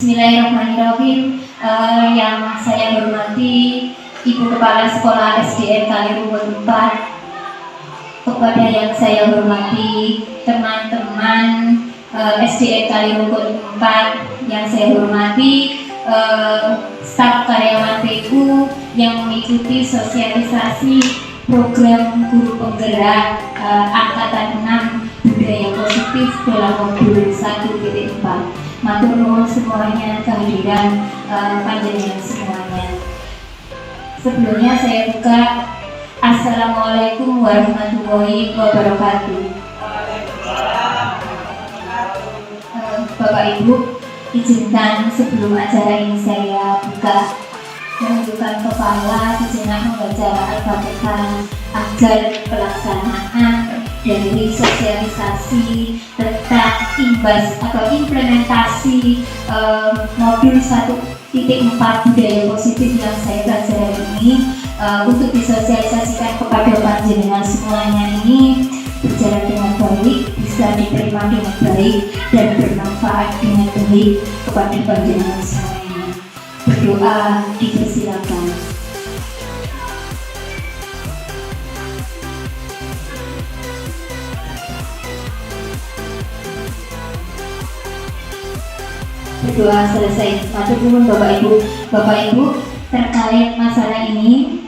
Bismillahirrahmanirrahim. Yang saya hormati Ibu Kepala Sekolah SDN Kaliruwet 4, kepada yang saya hormati teman-teman SDN Kaliurang 4 yang saya hormati, staf karyawan PU yang mengikuti sosialisasi program guru penggerak angkatan 6 budaya positif dalam modul 1.4. Matur nuwun semuanya kehadiran panjenengan semuanya. Sebelumnya saya buka. Assalamualaikum warahmatullahi wabarakatuh. Bapak Ibu, izinkan sebelum acara ini saya buka menunjukkan kepala sejenak membaca Al-Fatihah agar pelaksanaan dari sosialisasi tentang imbas atau implementasi modul 1.4 budaya positif yang saya pelajari ini untuk disosialisasikan kepada panjenengan semuanya ini berjalan dengan baik, bisa diterima dengan baik dan bermanfaat dengan baik kepada panjenengan semuanya. Berdoa dipersilakan. Berdoa selesai. Matur nuwun Bapak Ibu, terkait masalah ini,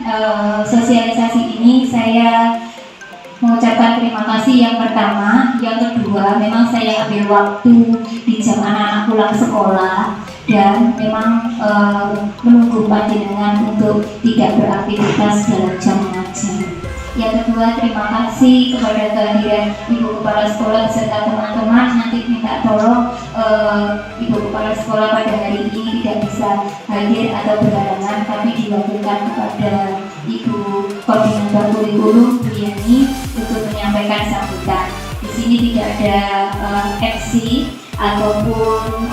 sosialisasi ini saya mengucapkan terima kasih yang pertama. Yang kedua, memang saya ambil waktu di jam anak-anak pulang sekolah dan memang menunggu panjenengan untuk tidak beraktivitas dalam jam mengajar. Yang kedua, terima kasih kepada kehadiran Ibu Kepala Sekolah beserta teman-teman. Nanti minta tolong Ibu Kepala Sekolah pada hari ini tidak bisa hadir atau berhalangan, tapi diwakilkan kepada Ibu Koordinator Kurikulum Bu Yani untuk menyampaikan sambutan. Di sini tidak ada MC ataupun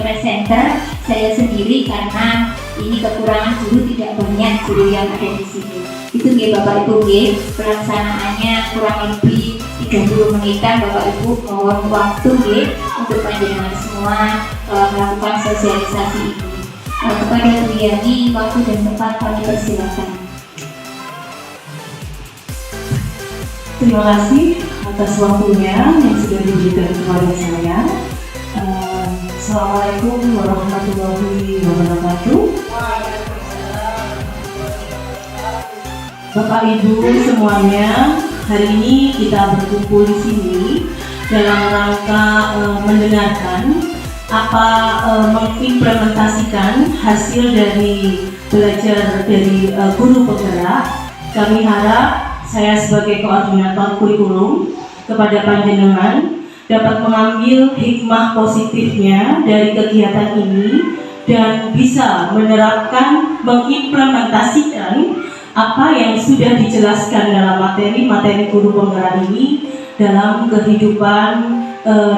presenter, saya sendiri karena ini kekurangan guru, tidak banyak guru yang ada di sini. Itu ya Bapak Ibu, pelaksanaannya kurang lebih 30 menitan. Bapak Ibu mohon waktu untuk panjenengan semua melakukan sosialisasi ini. Kepada Bu Yani, waktu dan tempat kami persilakan. Terima kasih atas waktunya yang sudah diberikan kepada saya. Assalamualaikum warahmatullahi wabarakatuh. Bapak Ibu semuanya, hari ini kita berkumpul di sini dalam rangka mendengarkan mengimplementasikan hasil dari belajar dari guru penggerak. Kami harap saya sebagai koordinator kurikulum kepada panjenengan dapat mengambil hikmah positifnya dari kegiatan ini dan bisa menerapkan, mengimplementasikan apa yang sudah dijelaskan dalam materi guru penggerak ini dalam kehidupan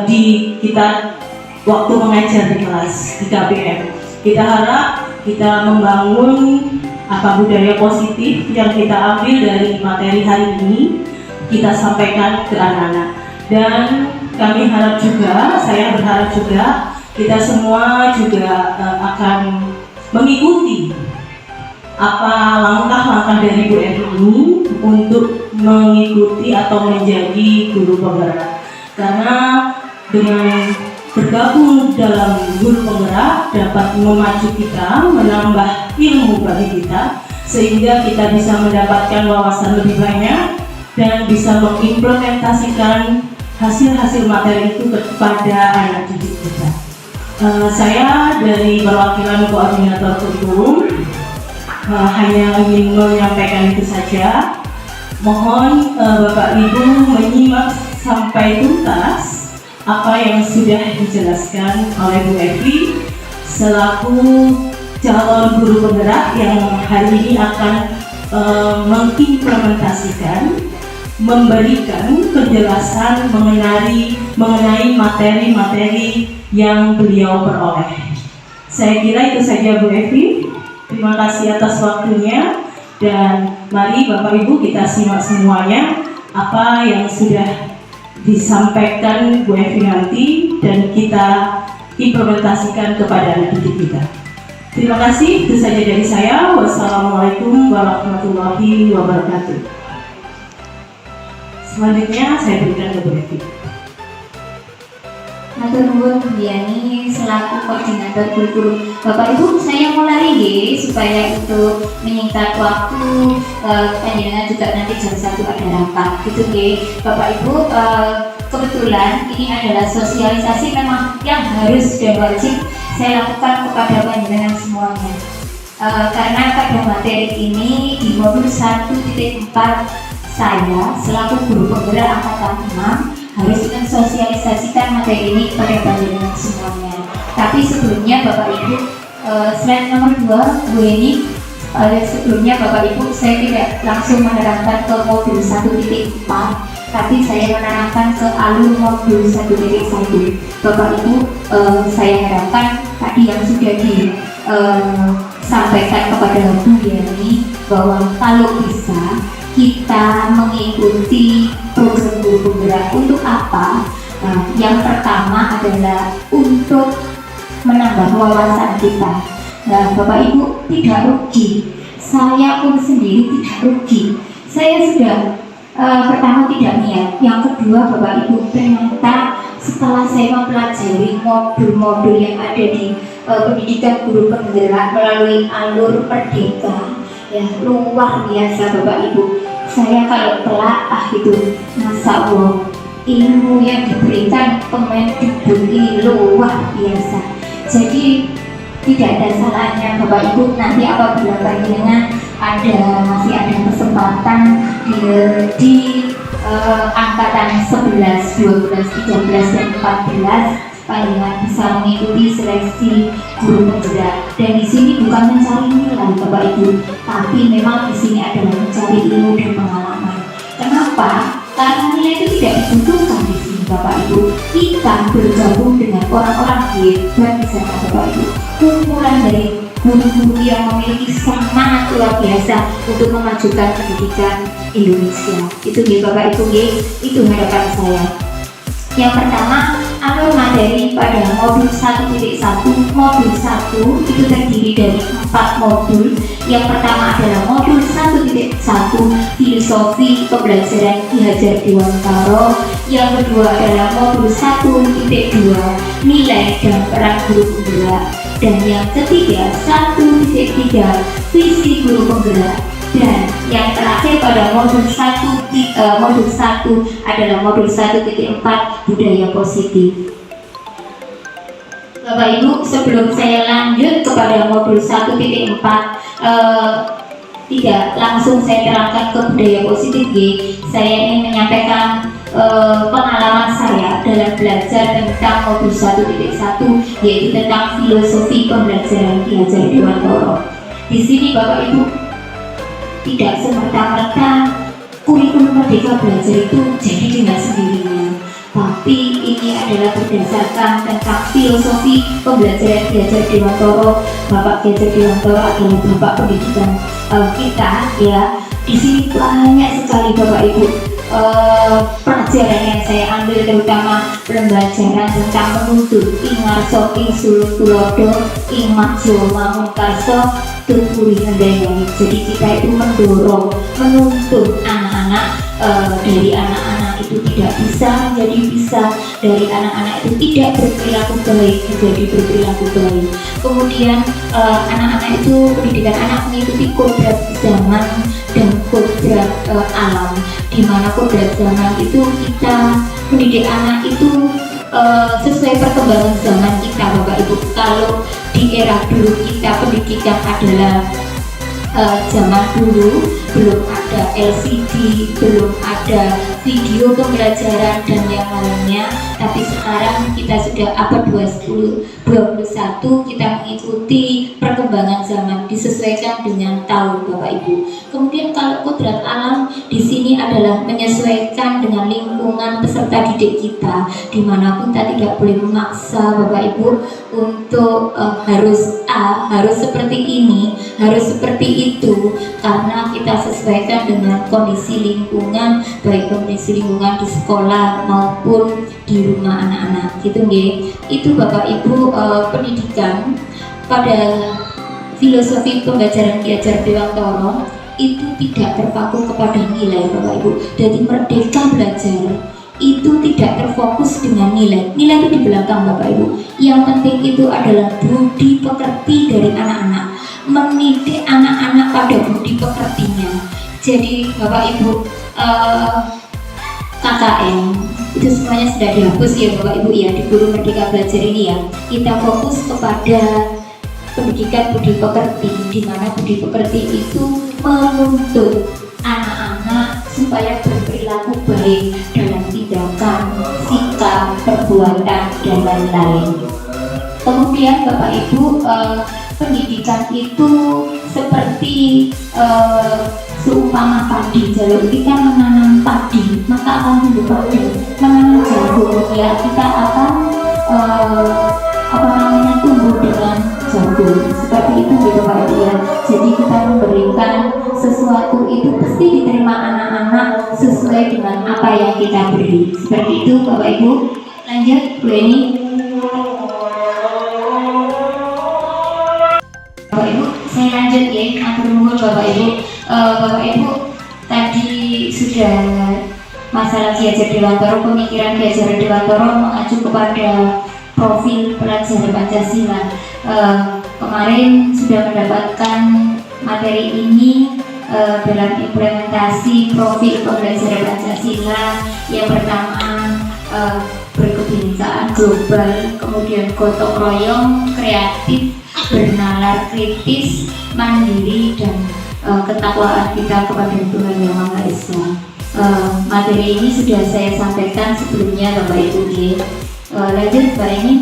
di kita waktu mengajar di kelas di KBM. Kita harap kita membangun budaya positif yang kita ambil dari materi hari ini, kita sampaikan ke anak-anak. Dan kami harap juga, saya berharap juga kita semua juga akan mengikuti apa langkah-langkah dari Bu Evi ini untuk mengikuti atau menjadi guru penggerak. Karena dengan bergabung dalam guru penggerak dapat memacu kita, menambah ilmu bagi kita, sehingga kita bisa mendapatkan wawasan lebih banyak dan bisa mengimplementasikan hasil-hasil materi itu kepada anak didik kita. Saya dari perwakilan koordinator kurikulum hanya ingin menyampaikan itu saja. Mohon Bapak Ibu menyimak sampai tuntas apa yang sudah dijelaskan oleh Bu Evi selaku calon guru penggerak yang hari ini akan mengimplementasikan, memberikan penjelasan mengenai materi-materi yang beliau peroleh. Saya kira itu saja Bu Evi. Terima kasih atas waktunya dan mari Bapak Ibu kita simak semuanya apa yang sudah disampaikan Bu Evi nanti dan kita implementasikan kepada anak didik kita. Terima kasih, itu saja dari saya. Wassalamualaikum warahmatullahi wabarakatuh. Selanjutnya saya berikan ke Bu Evi. Matur nuwun Bu Yani selaku koordinator kurikulum. Bapak Ibu, saya mulai supaya itu menyingkat waktu, panjenengan juga nanti jam 1 ada rapat gitu Bapak Ibu. Kebetulan ini adalah sosialisasi memang yang harus dan wajib saya lakukan kepada panjenengan semuanya. Karena pada materi ini di modul 1.4 saya selaku guru penggerak angkatan 6 harus mensosialisasikan materi ini kepada panjenengan semuanya. Tapi sebelumnya Bapak Ibu, slide nomor 2 Bu Eni, sebelumnya Bapak Ibu saya tidak langsung menerangkan ke modul 1.4, tapi saya menerangkan ke alur modul 1.1. Bapak Ibu, saya harapkan tadi yang sudah disampaikan kepada Bu Yani bahwa kalau bisa kita mengikuti program guru penggerak untuk apa? Yang pertama adalah untuk menambah wawasan kita. Bapak Ibu, tidak rugi. Saya pun sendiri tidak rugi. Saya sudah pertama tidak niat. Yang kedua Bapak Ibu, ternyata setelah saya mempelajari modul-modul yang ada di pendidikan guru penggerak melalui alur Merdeka, ya luar biasa Bapak Ibu. Saya kalau telah itu, Masya Allah, ilmu yang diberikan Kemendikbud ini luar biasa. Jadi tidak ada salahnya Bapak Ibu nanti apabila panjenengan masih ada kesempatan di angkatan 11, 12, 13, dan 14, panjenengan bisa mengikuti seleksi guru penggerak. Dan di sini bukan mencari nilai Bapak Ibu, tapi memang di sini adalah mencari ilmu dan pengalaman. Kenapa? Karena nilai itu tidak dibutuhkan di sini Bapak Ibu. Kita bergabung dengan orang-orang hebat di sana Bapak Ibu. Kumpulan dari guru-guru yang memiliki semangat luar biasa untuk memajukan pendidikan Indonesia. Itu Bapak Ibu, itu harapan saya. Yang pertama, alur materi pada modul 1.1. Modul 1 itu terdiri dari 4 modul. Yang pertama adalah modul 1.1 filosofi pembelajaran Ki Hajar Dewantara. Yang kedua adalah modul 1.2 nilai dan peran guru penggerak. Dan yang ketiga 1.3 visi guru penggerak. Dan yang terakhir pada modul 1 adalah modul 1.4 budaya positif. Bapak Ibu, sebelum saya lanjut kepada modul 1.4, tidak langsung saya terangkan ke budaya positif saya ingin menyampaikan pengalaman saya dalam belajar tentang modul 1.1, yaitu tentang filosofi pembelajaran Ki Hajar Dewantara. Di sini Bapak Ibu, tidak semerta-merta kurikulum Merdeka Belajar itu jadi dengan sendirinya, tapi ini adalah berdasarkan tentang filosofi pembelajaran Ki Hajar Dewantara. Bapak Ki Hajar Dewantara adalah bapak pendidikan kita ya. Di sini banyak sekali Bapak Ibu pelajaran yang saya ambil, terutama pembelajaran tentang menuntut ing ngarsa ing suluk tulodo ing majo mangun karso tuturi hendayani. Jadi kita itu mendorong, menuntut anak-anak, dari anak-anak itu tidak bisa menjadi bisa, dari anak-anak itu tidak berperilaku baik menjadi berperilaku baik. Kemudian anak-anak itu, pendidikan anak mengikuti kodrat zaman dan kodrat alam, di mana kodrat zaman itu kita mendidik anak itu sesuai perkembangan zaman kita Bapak Ibu. Kalau di era dulu kita pendidikan adalah zaman dulu belum ada LCD, belum ada video pembelajaran dan yang lainnya, tapi sekarang kita sudah abad 21 kita mengikuti perkembangan zaman disesuaikan dengan tahun Bapak Ibu. Kemudian kalau kodrat alam di sini adalah menyesuaikan dengan lingkungan peserta didik kita, dimanapun kita tidak boleh memaksa Bapak Ibu untuk harus A, harus seperti ini, harus seperti itu, karena kita sesuaikan dengan kondisi lingkungan, baik kondisi lingkungan di sekolah maupun di rumah anak-anak gitu nggih. Itu Bapak Ibu pendidikan pada filosofi pembelajaran Ki Hajar Dewantara itu tidak terpaku kepada nilai Bapak Ibu. Jadi merdeka belajar itu tidak terfokus dengan nilai. Nilai itu di belakang Bapak Ibu. Yang penting itu adalah budi pekerti dari anak-anak, mendidik anak-anak pada budi pekertinya. Jadi Bapak Ibu, KKN itu semuanya sudah dihapus ya Bapak Ibu ya di Guru Merdeka Belajar ini ya. Kita fokus kepada pendidikan budi pekerti, di mana budi pekerti itu menuntut anak-anak supaya berperilaku baik dalam tindakan, sikap, perbuatan, dan lain-lain. Kemudian Bapak Ibu, pendidikan itu seperti seumpama padi. Kalau kita menanam padi, maka akan tumbuh padi. Menanam jagung, ya kita akan tumbuh dengan jagung. Seperti itu gitu Bapak Ibu ya. Jadi kita memberikan sesuatu itu pasti diterima anak-anak sesuai dengan apa yang kita beri. Seperti itu Bapak Ibu. Lanjut Bu Eni. Bapak Ibu, saya lanjut ya. Atur nuhun Bapak Ibu. Bapak Ibu tadi sudah masalah Ki Hajar Dewantoro, pemikiran Ki Hajar Dewantoro mengacu kepada profil pelajar Pancasila. Kemarin sudah mendapatkan materi ini dalam implementasi profil pembelajaran Pancasila. Yang pertama berkebinekaan global, kemudian gotong royong, kreatif, bernalar kritis, mandiri, dan ketakwaan kita kepada Tuhan Yang Maha Esa. Materi ini sudah saya sampaikan sebelumnya Bapak Ibu. Lanjut Mbak ini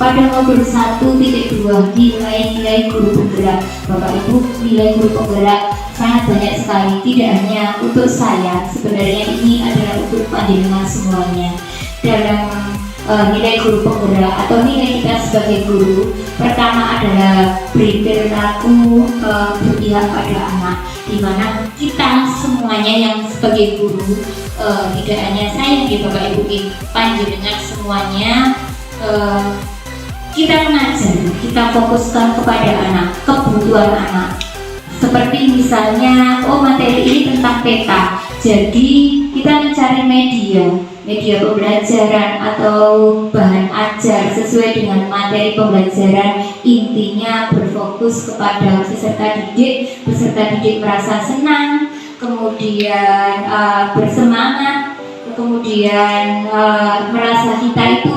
pada modul 1.2 nilai-nilai guru penggerak. Bapak Ibu, nilai guru penggerak sangat banyak sekali, tidak hanya untuk saya, sebenarnya ini adalah untuk panjenengan semuanya. Dalam nilai guru penggerak atau nilai kita sebagai guru, pertama adalah berperilaku berpihak pada anak, di mana kita semuanya yang sebagai guru, tidak hanya saya di Bapak Ibu, panjenengan semuanya, kita mengajar, kita fokuskan kepada anak, kebutuhan anak. Seperti misalnya, materi ini tentang peta, jadi kita mencari media pembelajaran atau bahan ajar sesuai dengan materi pembelajaran. Intinya berfokus kepada peserta didik merasa senang, kemudian bersemangat, kemudian merasa kita itu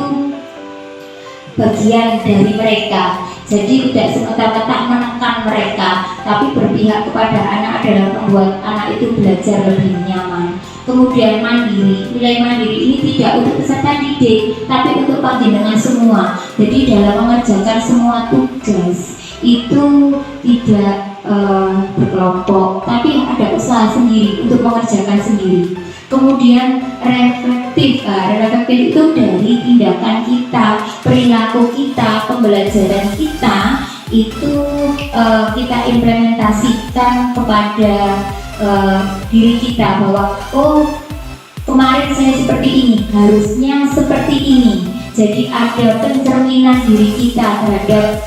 bagian dari mereka. Jadi tidak semata-mata menekan mereka, tapi berpihak kepada anak adalah membuat anak itu belajar lebih nyaman. Kemudian mandiri, nilai mandiri ini tidak untuk peserta didik, tapi untuk panjenengan semua. Jadi dalam mengerjakan semua tugas itu tidak berkelompok, tapi ada usaha sendiri untuk mengerjakan sendiri. Kemudian reflektif itu dari tindakan kita, perilaku kita, pembelajaran kita itu kita implementasikan kepada diri kita, bahwa kemarin saya seperti ini, harusnya seperti ini. Jadi ada pencerminan diri kita terhadap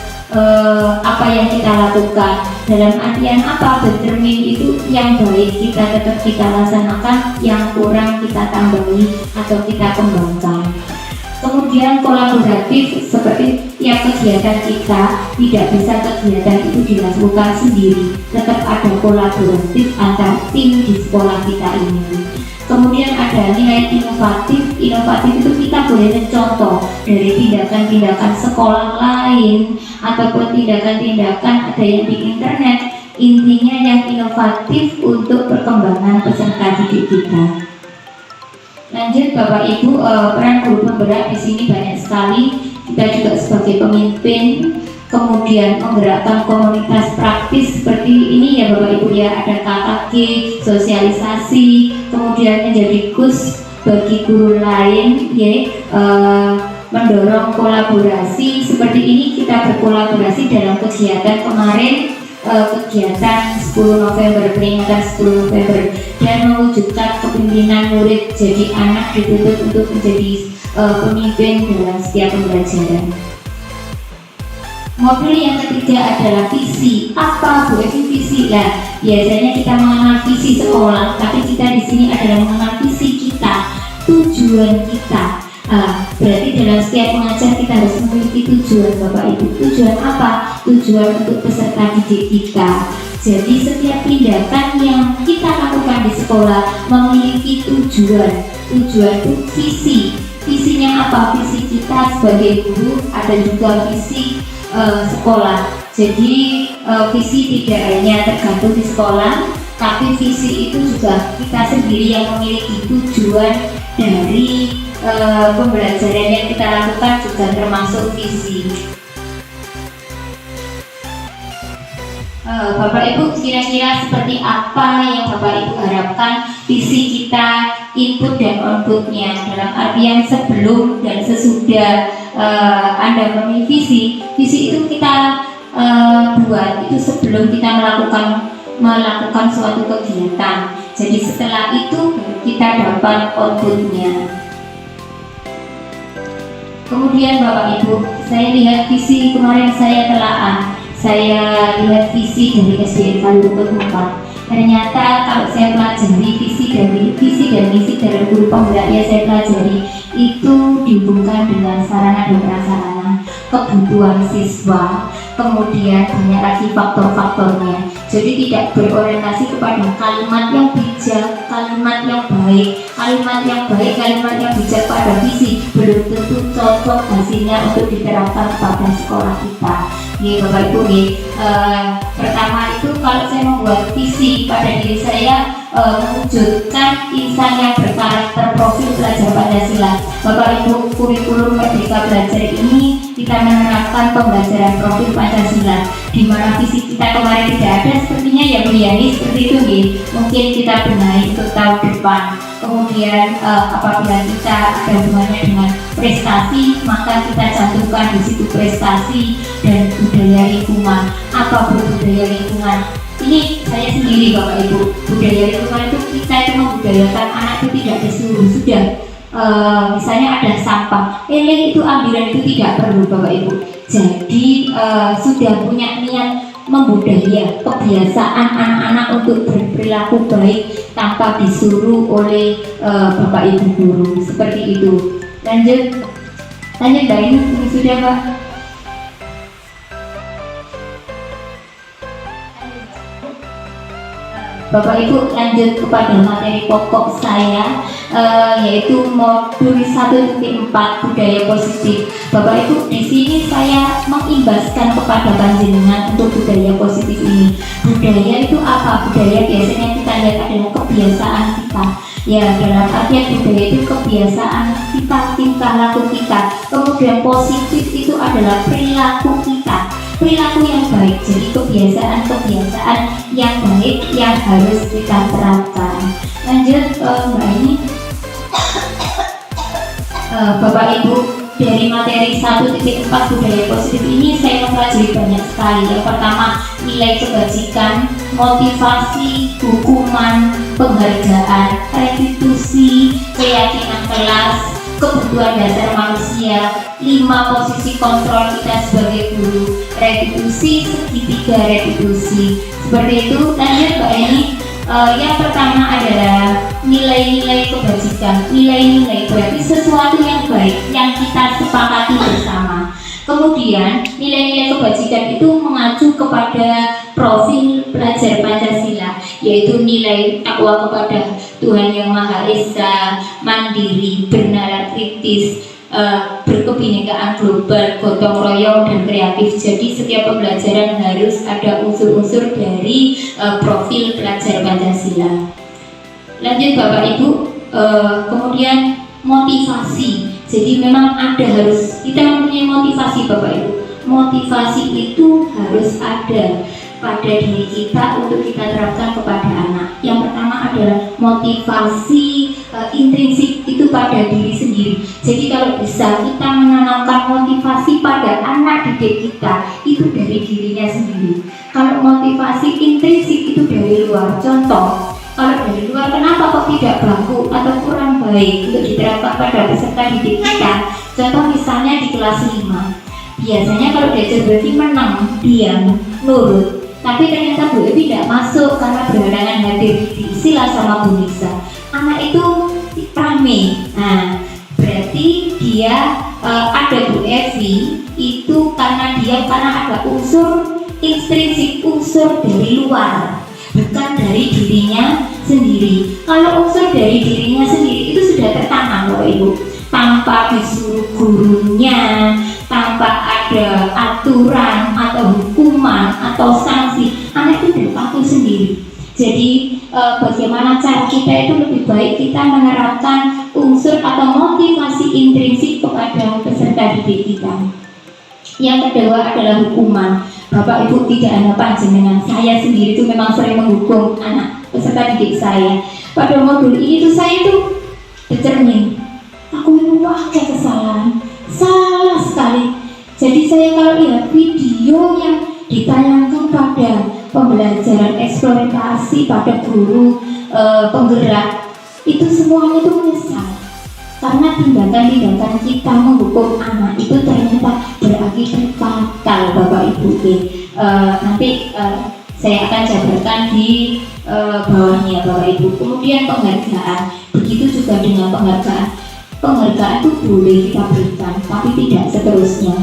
apa yang kita lakukan. Dalam artian apa? Bercermin itu yang baik kita tetap kita laksanakan, yang kurang kita tambahi atau kita kembangkan. Kemudian kolaboratif, seperti tiap kegiatan kita tidak bisa kegiatan itu dilakukan sendiri, tetap ada kolaboratif antar tim di sekolah kita ini. Kemudian ada nilai inovatif itu kita boleh mencontoh dari tindakan-tindakan sekolah lain ataupun tindakan-tindakan ada yang di internet. Intinya yang inovatif untuk perkembangan peserta didik kita. Lanjut Bapak Ibu, peran guru penggerak di sini banyak sekali. Kita juga sebagai pemimpin, kemudian menggerakkan komunitas praktis seperti ini ya Bapak Ibu ya, ada KKG, sosialisasi, kemudian menjadi gus bagi guru lain ya, mendorong kolaborasi. Seperti ini kita berkolaborasi dalam kegiatan kemarin, kegiatan 10 November, peringatan 10 November, dan mewujudkan kepemimpinan murid. Jadi anak dituntut untuk menjadi pemimpin dalam setiap pembelajaran. Modul yang ketiga adalah visi. Apa Bu Evi visi? Biasanya kita mengenal visi sekolah, tapi kita di sini adalah mengenal visi kita. tujuan kita. Berarti dalam setiap mengajar kita harus memiliki tujuan, Bapak Ibu. Tujuan apa? Tujuan untuk peserta didik kita. Jadi setiap tindakan yang kita lakukan di sekolah memiliki tujuan. Tujuan itu visi. Visinya apa? Visi kita sebagai guru, ada juga visi sekolah. Jadi visi tidak hanya tergantung di sekolah, tapi visi itu juga kita sendiri yang memiliki tujuan dari pembelajaran yang kita lakukan juga termasuk visi. Bapak Ibu, kira-kira seperti apa yang Bapak Ibu harapkan visi kita, input dan outputnya, dalam artian sebelum dan sesudah Anda memiliki visi itu kita buat itu sebelum kita melakukan suatu kegiatan. Jadi setelah itu kita dapat outputnya. Kemudian Bapak Ibu, saya lihat visi kemarin saya telaah. Saya lihat visi dari SDN Kaliurut 4. Ternyata kalau saya pelajari visi dan misi dari guru penggerak yang saya pelajari itu dihubungkan dengan sarana dan prasarana, kebutuhan siswa, kemudian banyak lagi faktor-faktornya. Jadi tidak berorientasi kepada kalimat yang bijak, kalimat yang baik, kalimat yang bijak pada visi belum tentu cocok hasilnya untuk diterapkan pada sekolah kita. Bapak Ibu, pertama itu kalau saya membuat visi pada diri saya mewujudkan insan yang berkarakter profil pelajar Pancasila. Bapak Ibu, kurikulum Merdeka Belajar ini kita menerapkan pembelajaran profil Pancasila, di mana visi kita kemarin tidak ada, sepertinya ya Bu Yani seperti itu mungkin kita benahi untuk tahun depan. Kemudian apabila kita ada hubungannya dengan prestasi, maka kita cantumkan di situ prestasi dan budaya lingkungan. Apa budaya lingkungan? Ini saya sendiri Bapak Ibu, budaya lingkungan itu kita itu membudayakan anak itu tidak disuruh, sudah misalnya ada sampah, itu ambilan itu tidak perlu Bapak Ibu. Jadi sudah punya niat membudaya kebiasaan anak-anak untuk berperilaku baik tanpa disuruh oleh Bapak Ibu guru, seperti itu. Lanjut Mbak, ini sudah Pak. Bapak Ibu, lanjut kepada materi pokok saya, yaitu modul 1.4 budaya positif. Bapak Ibu, di sini saya mengimbaskan kepada panjenengan untuk budaya positif ini. Budaya itu apa? Budaya biasanya kita lihat adalah kebiasaan kita. Ya, dalam artian budaya itu kebiasaan kita, tingkah laku kita. Kemudian positif itu adalah perilaku kita, perilaku yang baik. Jadi kebiasaan-kebiasaan yang baik yang harus kita terapkan. Lanjut Mbak ini, Bapak Ibu, dari materi 1.4 budaya positif ini saya mempelajari banyak sekali. Yang pertama, nilai kebajikan, motivasi, hukuman, penghargaan, restitusi, keyakinan kelas, kebutuhan dasar manusia, 5 posisi kontrol kita sebagai guru, restitusi, segitiga restitusi. Seperti itu. Lanjut Mbak Eni. Yang pertama adalah nilai-nilai kebajikan. Nilai-nilai berarti sesuatu yang baik yang kita sepakati bersama. Kemudian nilai-nilai kebajikan itu mengacu kepada profil pelajar Pancasila, yaitu nilai takwa kepada Tuhan Yang Maha Esa, mandiri, bernalar kritis, berkebinekaan global, gotong royong dan kreatif. Jadi setiap pembelajaran harus ada unsur-unsur dari profil pelajar Pancasila. Lanjut Bapak Ibu, kemudian motivasi. Jadi memang kita mempunyai motivasi Bapak Ibu. Motivasi itu harus ada pada diri kita untuk kita terapkan kepada anak. Yang pertama adalah motivasi intrinsik, itu pada diri sendiri. Jadi kalau bisa kita menanamkan motivasi pada anak didik kita, itu dari dirinya sendiri. Kalau motivasi intrinsik itu dari luar, contoh, kalau dari luar kenapa kok tidak baku atau kurang baik untuk diterapkan pada peserta didik kita. Contoh misalnya di kelas 5, biasanya kalau diajar berarti menang, diam, nurut. Tapi ternyata Bu Evi tidak masuk karena berhalangan hadir, diisilah sama Bu Nisa. Anak itu rame. Nah, berarti dia ada Bu Evi itu karena ada unsur intrinsik, unsur dari luar, bukan dari dirinya sendiri. Kalau unsur dari dirinya sendiri itu sudah tertanam Bapak Ibu, tanpa disuruh gurunya, tanpa ada aturan atau hukuman atau sanksi, anak itu berlaku sendiri. Jadi bagaimana cara kita itu lebih baik kita menerapkan unsur atau motivasi intrinsik kepada peserta didik kita. Yang kedua adalah hukuman. Bapak Ibu, tidak hanya panjenengan, saya sendiri itu memang sering menghukum anak peserta didik saya. Pada modul ini tuh saya tuh bercermin, aku ini pakai kesalahan, salah sekali. Jadi saya kalau lihat video yang ditayangkan pada pembelajaran eksploitasi pada guru penggerak, itu semuanya itu menyesal karena tindakan-tindakan kita menghukum anak itu ternyata berakibat fatal Bapak Ibu. Nanti saya akan jabarkan di bawahnya Bapak Ibu. Kemudian penghargaan, begitu juga dengan penghargaan itu boleh kita berikan, tapi tidak seterusnya.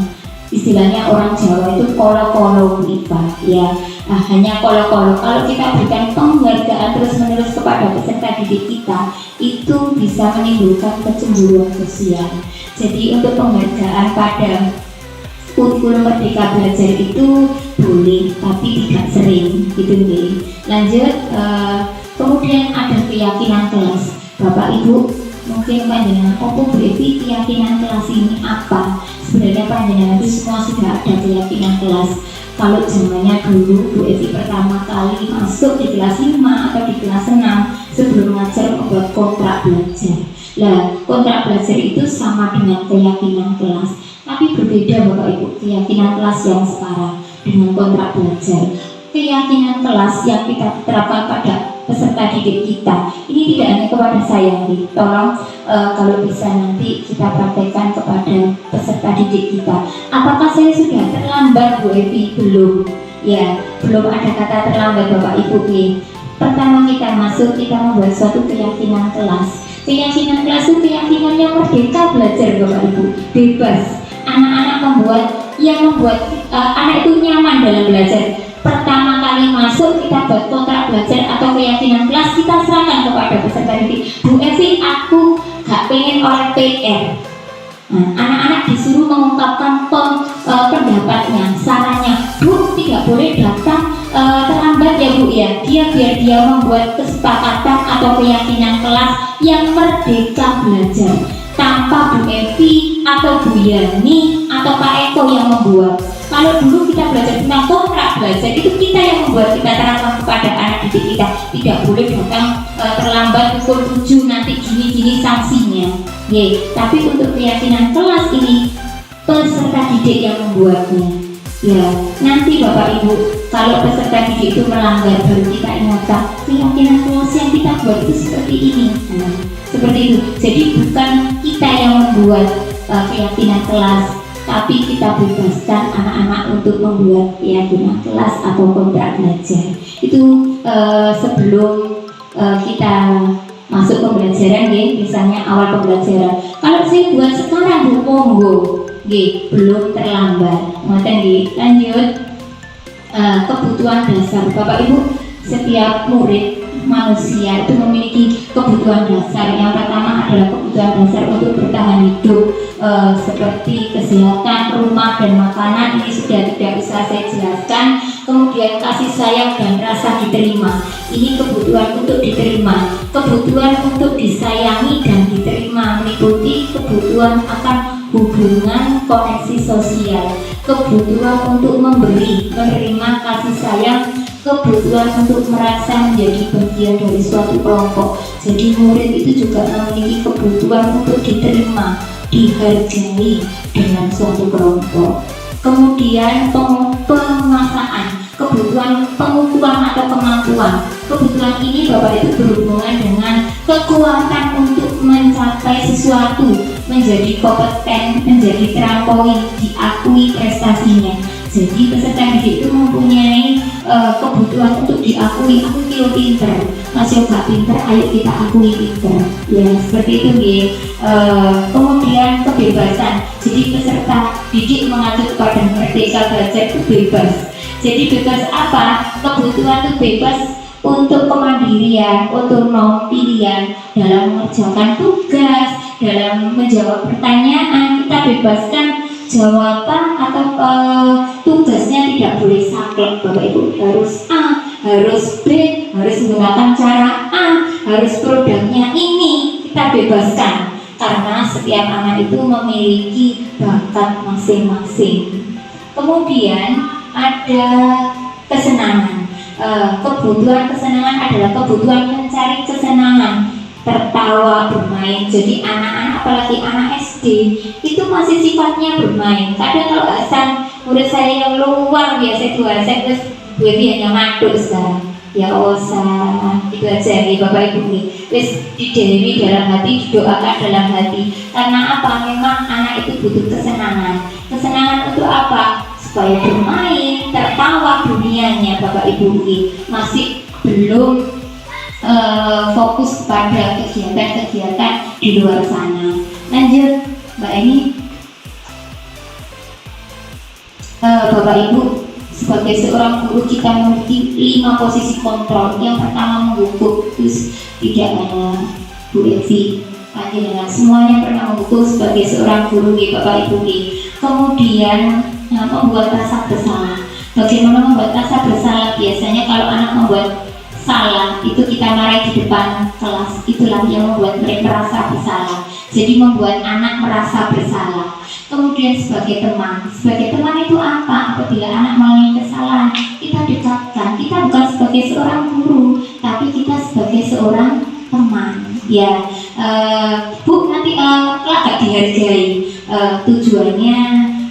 Istilahnya orang Jawa itu kolo-kolo kita, ya, hanya kolo-kolo. Kalau kita berikan penghargaan terus-menerus kepada peserta didik kita, itu bisa menimbulkan kecemburuan sosial. Jadi untuk penghargaan pada kurikulum Merdeka Belajar itu boleh, tapi tidak sering, gitu nih. Lanjut, kemudian ada keyakinan kelas. Bapak Ibu, mungkin panjenengan Bu Evi, keyakinan kelas ini apa? Sebenarnya panjenengan itu semua sudah ada keyakinan kelas. Kalau zamannya dulu Bu Evi pertama kali masuk di kelas 5 atau di kelas 6 sebelum ngajar membuat kontrak belajar. Nah, kontrak belajar itu sama dengan keyakinan kelas, tapi berbeda Bapak Ibu, keyakinan kelas yang sekarang dengan kontrak belajar. Keyakinan kelas yang kita terapkan pada peserta didik kita ini tidak hanya kepada saya, tolong kalau bisa nanti kita praktekkan kepada peserta didik kita. Apakah saya sudah terlambat Bu Evi? Belum, ya, belum ada kata terlambat Bapak Ibu. Pertama kita masuk, kita membuat suatu keyakinan kelas. Keyakinan kelas itu keyakinan yang merdeka belajar Bapak Ibu, bebas. Anak-anak membuat anak itu nyaman dalam belajar. Pertama kali masuk kita buat kontrak belajar atau keyakinan kelas, kita serahkan kepada peserta didik. Bu Evi, aku gak pengen oleh PR. Anak-anak disuruh mengungkapkan pendapatnya, sarannya. Bu, tidak boleh datang terlambat ya Bu ya. Biar dia membuat kesepakatan atau keyakinan kelas yang merdeka belajar tanpa Bu Evi atau Bu Yani atau Pak Eko yang membuat. Kalau dulu kita belajar tentang kontrak belajar, itu kita yang membuat, kita terangkan kepada anak didik kita, tidak boleh datang terlambat pukul 7, nanti gini-gini sanksinya. Tapi untuk keyakinan kelas ini peserta didik yang membuatnya. Ya, nanti Bapak Ibu, kalau peserta didik itu melanggar, baru kita ingatkan keyakinan kelas yang kita buat itu seperti ini. Seperti itu. Jadi bukan kita yang membuat keyakinan kelas, tapi kita bebaskan anak-anak untuk membuat keyakinan kelas atau kontrak belajar. Itu sebelum kita masuk pembelajaran, misalnya awal pembelajaran. Kalau saya buat sekarang Bu, monggo, belum terlambat. Lanjut, kebutuhan dasar. Bapak Ibu, setiap murid manusia itu memiliki kebutuhan dasar. Yang pertama adalah kebutuhan dasar untuk bertahan hidup, seperti kesehatan, rumah, dan makanan. Ini sudah tidak usah saya jelaskan. Kemudian kasih sayang dan rasa diterima. Ini kebutuhan untuk diterima. Kebutuhan untuk disayangi dan diterima meliputi kebutuhan akan hubungan koneksi sosial, kebutuhan untuk memberi, menerima kasih sayang, kebutuhan untuk merasa menjadi bagian dari suatu kelompok. Jadi murid itu juga memiliki kebutuhan untuk diterima, dihargai dengan suatu kelompok. Kemudian penguasaan, kebutuhan pengukuhan atau kemampuan. Kebutuhan ini Bapak itu berhubungan dengan kekuatan untuk mencapai sesuatu, menjadi kompeten, menjadi terlampaui, diakui prestasinya. Jadi peserta didik itu mempunyai kebutuhan untuk diakui. Aku kilo pinter, masih gak pinter, ayo kita akui pinter. Ya seperti itu ya. Kemudian kebebasan. Jadi peserta didik mengacu kepada merdeka belajar itu bebas. Jadi bebas apa? Kebutuhan itu bebas untuk kemandirian, otonom pilihan dalam mengerjakan tugas, dalam menjawab pertanyaan. Kita bebaskan jawaban atau tugasnya tidak boleh saklek, Bapak Ibu, harus A, harus B, harus menggunakan cara A, harus produknya ini. Kita bebaskan karena setiap anak itu memiliki bakat masing-masing. Kemudian ada kesenangan. Kebutuhan kesenangan adalah kebutuhan mencari kesenangan, tertawa, bermain. Jadi anak-anak, apalagi anak SD, itu masih sifatnya bermain. Kadang kalau Hasan, murid saya yang luar biasa dua terus berarti hanya manduk sekarang. Ya Osan, itu aja nih Bapak Ibu nih. Terus didewi dalam hati, didoakan dalam hati. Karena apa? Memang anak itu butuh kesenangan. Kesenangan untuk apa? Supaya bermain, tertawa dunianya. Bapak Ibu ini masih belum fokus kepada kegiatan-kegiatan di luar sana. Lanjut, Mbak Eni. Bapak Ibu, sebagai seorang guru kita memiliki 5 posisi kontrol. Yang pertama menghukum, terus tidak hanya Bu Evi, dengan semuanya pernah menghukum sebagai seorang guru di Bapak Ibu. Kemudian membuat rasa bersalah. Bagaimana membuat rasa bersalah? Biasanya kalau anak membuat salah itu kita marahi di depan kelas, itulah yang membuat mereka merasa bersalah. Jadi membuat anak merasa bersalah. Kemudian sebagai teman itu apa? Apabila anak mengalami kesalahan, kita dekatkan. Kita bukan sebagai seorang guru, tapi kita sebagai seorang teman. Ya, Bu, nanti kelak dihargai. Tujuannya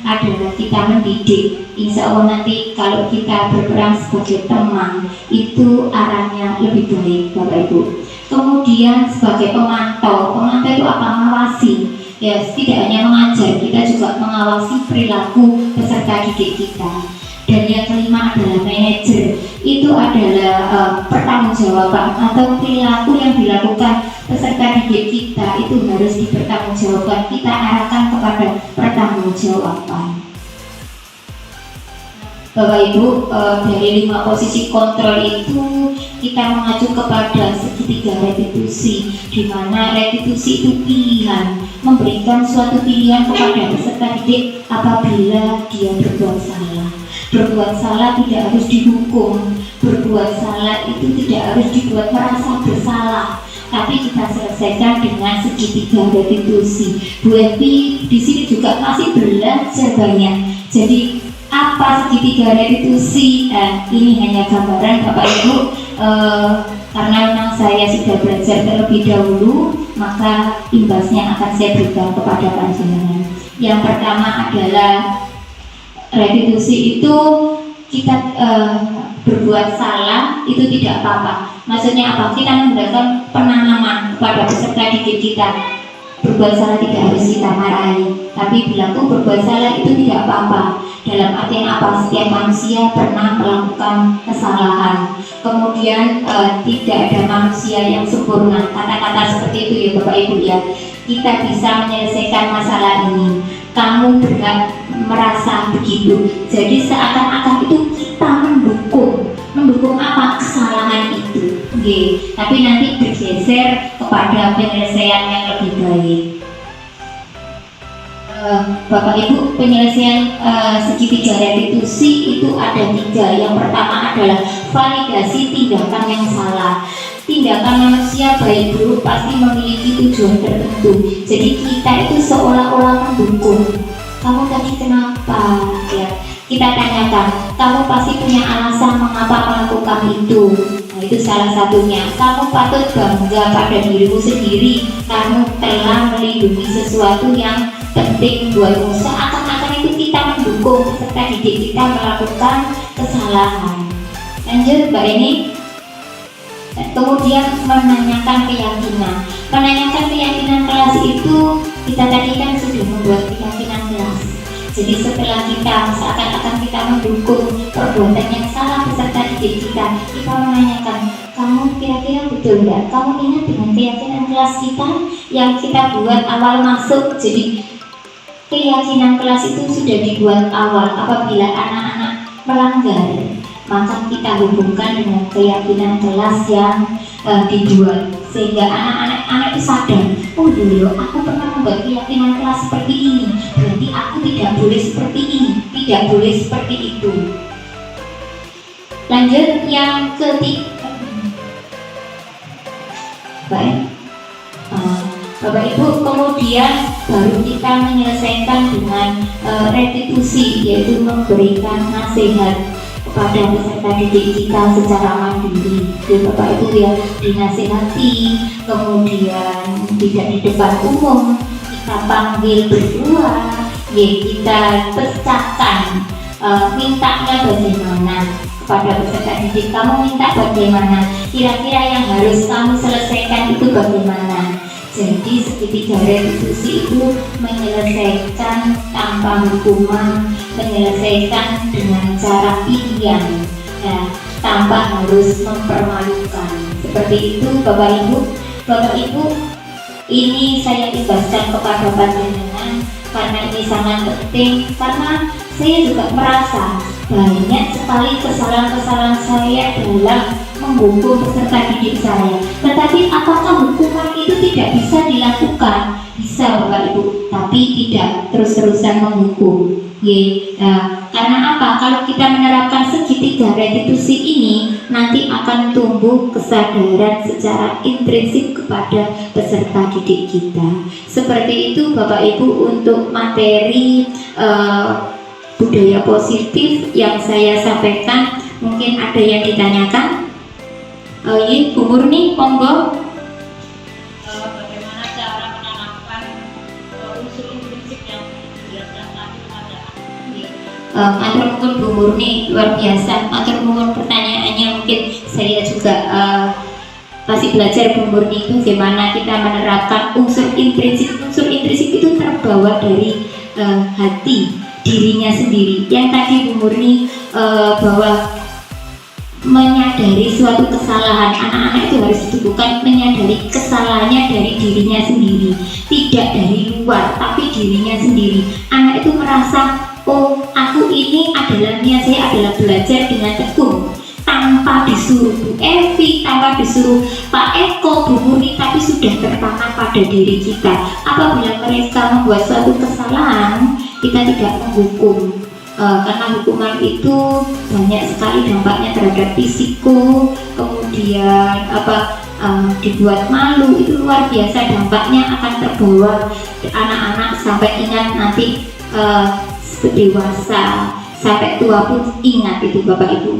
adalah kita mendidik. Insya Allah nanti kalau kita berperan sebagai teman, itu arahnya lebih baik, Bapak Ibu. Kemudian sebagai pemantau itu apa? Mengawasi. Ya, tidak hanya mengajar, kita juga mengawasi perilaku peserta didik kita. Dan yang kelima adalah manajer. Itu adalah pertanggungjawaban atau perilaku yang dilakukan peserta didik kita itu harus dipertanggungjawabkan. Kita arahkan kepada pertanggungjawaban. Bapak Ibu, dari 5 posisi kontrol itu kita mengacu kepada segitiga restitusi, di mana restitusi itu pilihan, memberikan suatu pilihan kepada peserta didik apabila dia berbuat salah. Berbuat salah tidak harus dihukum, berbuat salah itu tidak harus dibuat merasa bersalah, tapi kita selesaikan dengan segitiga restitusi. Bu Evi di sini juga masih belajar banyak. Jadi apa segitiga restitusi? Ini hanya gambaran Bapak Ibu, karena memang saya sudah belajar terlebih dahulu, maka imbasnya akan saya berikan kepada panjenengan. Yang pertama adalah restitusi itu kita berbuat salah itu tidak apa-apa. Maksudnya apa? Kita memberikan penanaman kepada peserta didik kita. Berbuat salah tidak harus kita marahi, tapi bilang berbuat salah itu tidak apa-apa. Dalam artian apa? Setiap manusia pernah melakukan kesalahan. Kemudian tidak ada manusia yang sempurna. Kata-kata seperti itu ya Bapak Ibu ya. Kita bisa menyelesaikan masalah ini. Kamu berhak merasa begitu. Jadi seakan-akan itu kita mendukung apa? Kesalahan itu. Tapi nanti bergeser kepada penyelesaian yang lebih baik. Bapak Ibu, penyelesaian segitiga restitusi itu ada 3. Yang pertama adalah validasi tindakan yang salah. Tindakan manusia baik buruk pasti memiliki tujuan tertentu. Jadi kita itu seolah-olah mendukung. Kamu tadi kenapa? Ya, kita tanyakan. Kamu pasti punya alasan mengapa melakukan itu. Nah, itu salah satunya. Kamu patut bangga pada dirimu sendiri. Kamu telah melindungi sesuatu yang penting buatmu. Seakan-akan itu kita mendukung peserta didik kita melakukan kesalahan. Lanjut Mbak Eni. Kemudian menanyakan keyakinan. Menanyakan keyakinan kelas itu kita tadi kan sudah membuat keyakinan kelas. Jadi setelah kita seakan-akan kita mendukung perbuatan yang salah peserta didik kita. Kita menanyakan, kamu kira-kira betul nggak? Kamu ingat dengan keyakinan kelas kita yang kita buat awal masuk? Jadi keyakinan kelas itu sudah dibuat awal. Apabila anak-anak melanggar, maka kita hubungkan dengan keyakinan kelas yang dibuat, sehingga anak-anak itu sadar, oh dulu aku pernah membuat keyakinan kelas seperti ini, berarti aku tidak boleh seperti ini, tidak boleh seperti itu. Lanjut yang ketiga. Baik, Bapak Ibu, kemudian baru kita menyelesaikan dengan restitusi, yaitu memberikan nasihat kepada peserta didik kita secara mandiri. Jadi Bapak Ibu ya, dinasihati, kemudian tidak di depan umum, kita panggil berdua, ya kita pecahkan, mintanya bagaimana kepada peserta didik, kamu minta bagaimana, kira-kira yang harus kamu selesaikan itu bagaimana. Jadi segitiga restitusi itu menyelesaikan tanpa hukuman, menyelesaikan dengan cara pilihan, ya, tanpa harus mempermalukan. Seperti itu Bapak Ibu, ini saya ibaskan kepada panjenengan karena ini sangat penting, karena saya juga merasa banyak sekali kesalahan-kesalahan saya dalam menghukum peserta didik saya. Tetapi apakah hukuman itu tidak bisa dilakukan? Bisa Bapak Ibu, tapi tidak terus-terusan menghukum. Karena apa? Kalau kita menerapkan segitiga restitusi ini, nanti akan tumbuh kesadaran secara intrinsik kepada peserta didik kita. Seperti itu Bapak Ibu untuk materi budaya positif yang saya sampaikan. Mungkin ada yang ditanyakan? Bu Murni, monggo. Bagaimana cara menanamkan unsur intrinsik yang dijelaskan tadi pada atur nuwun Bu Murni, luar biasa. Atur nuwun pertanyaannya, mungkin saya juga masih belajar Bu Murni bagaimana kita menerapkan unsur intrinsik. Unsur intrinsik itu terbawa dari hati dirinya sendiri. Yang tadi Bu Murni bahwa menyadari suatu kesalahan, anak-anak itu harus ditumbuhkan menyadari kesalahannya dari dirinya sendiri, tidak dari luar tapi dirinya sendiri. Anak itu merasa, oh aku ini adalah niat saya adalah belajar dengan tekun, tanpa disuruh Bu Evi, tanpa disuruh Pak Eko, Bu Murni, tapi sudah tertanam pada diri kita. Apabila mereka membuat suatu kesalahan, kita tidak menghukum, karena hukuman itu banyak sekali dampaknya terhadap fisiko, kemudian dibuat malu, itu luar biasa dampaknya, akan terbawa anak-anak sampai ingat nanti dewasa, sampai tua pun ingat itu Bapak Ibu.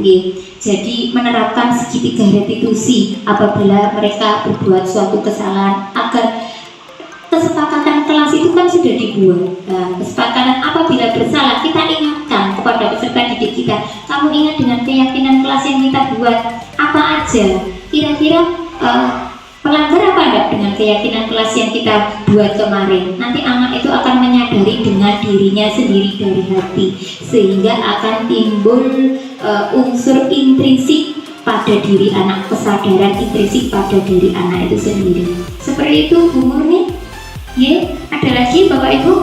Jadi menerapkan segitiga restitusi apabila mereka berbuat suatu kesalahan, agar kesepakatan kelas itu kan sudah dibuat. Kesepakatan apabila bersalah kita ingatkan kepada peserta didik kita, kamu ingat dengan keyakinan kelas yang kita buat apa aja, kira-kira pelanggar apa enggak dengan keyakinan kelas yang kita buat kemarin. Nanti anak itu akan menyadari dengan dirinya sendiri dari hati, sehingga akan timbul unsur intrinsik pada diri anak, kesadaran intrinsik pada diri anak itu sendiri. Seperti itu Bu Murni. Ada lagi Bapak Ibu?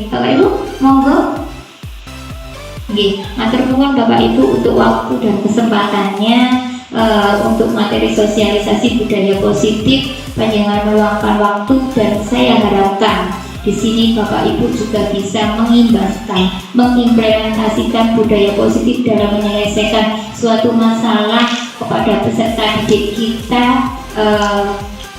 Bapak Ibu, monggo. Matur nuwun Bapak Ibu untuk waktu dan kesempatannya untuk materi sosialisasi budaya positif. Panjenengan meluangkan waktu, dan saya harapkan di sini Bapak Ibu juga bisa mengimplementasikan budaya positif dalam menyelesaikan suatu masalah kepada peserta didik kita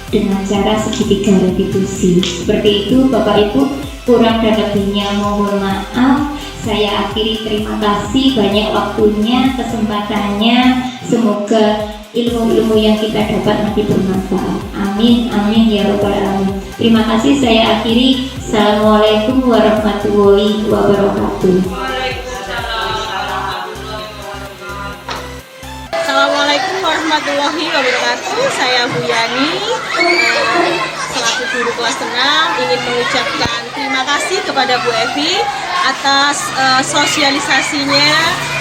dengan cara segitiga restitusi. Seperti itu Bapak Ibu, kurang dan lebihnya mohon maaf. Saya akhiri, terima kasih banyak waktunya, kesempatannya. Semoga ilmu-ilmu yang kita dapat nanti bermanfaat. Amin, amin ya rabbal alamin. Terima kasih, saya akhiri. Assalamualaikum warahmatullahi wabarakatuh. Assalamualaikum warahmatullahi wabarakatuh. Saya Bu Yani, selaku guru kelas 6, ingin mengucapkan terima kasih kepada Bu Evi atas sosialisasinya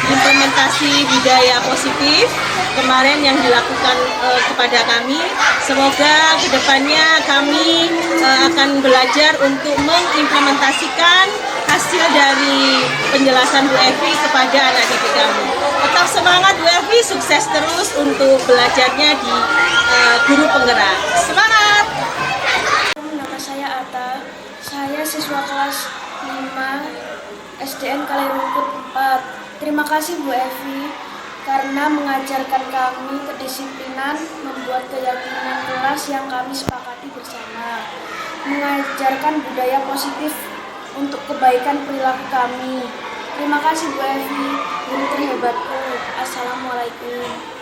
implementasi budaya positif kemarin yang dilakukan kepada kami. Semoga kedepannya kami akan belajar untuk mengimplementasikan hasil dari penjelasan Bu Evi kepada anak didik kami. Tetap semangat Bu Evi, sukses terus untuk belajarnya di Guru Penggerak. Semangat! Nama saya Ata, saya siswa kelas 5 SDN Kalirumput 4. Terima kasih Bu Evi karena mengajarkan kami kedisiplinan, membuat keyakinan kelas yang kami sepakati bersama, mengajarkan budaya positif untuk kebaikan perilaku kami. Terima kasih Bu Evi, guru terhebatku. Assalamualaikum.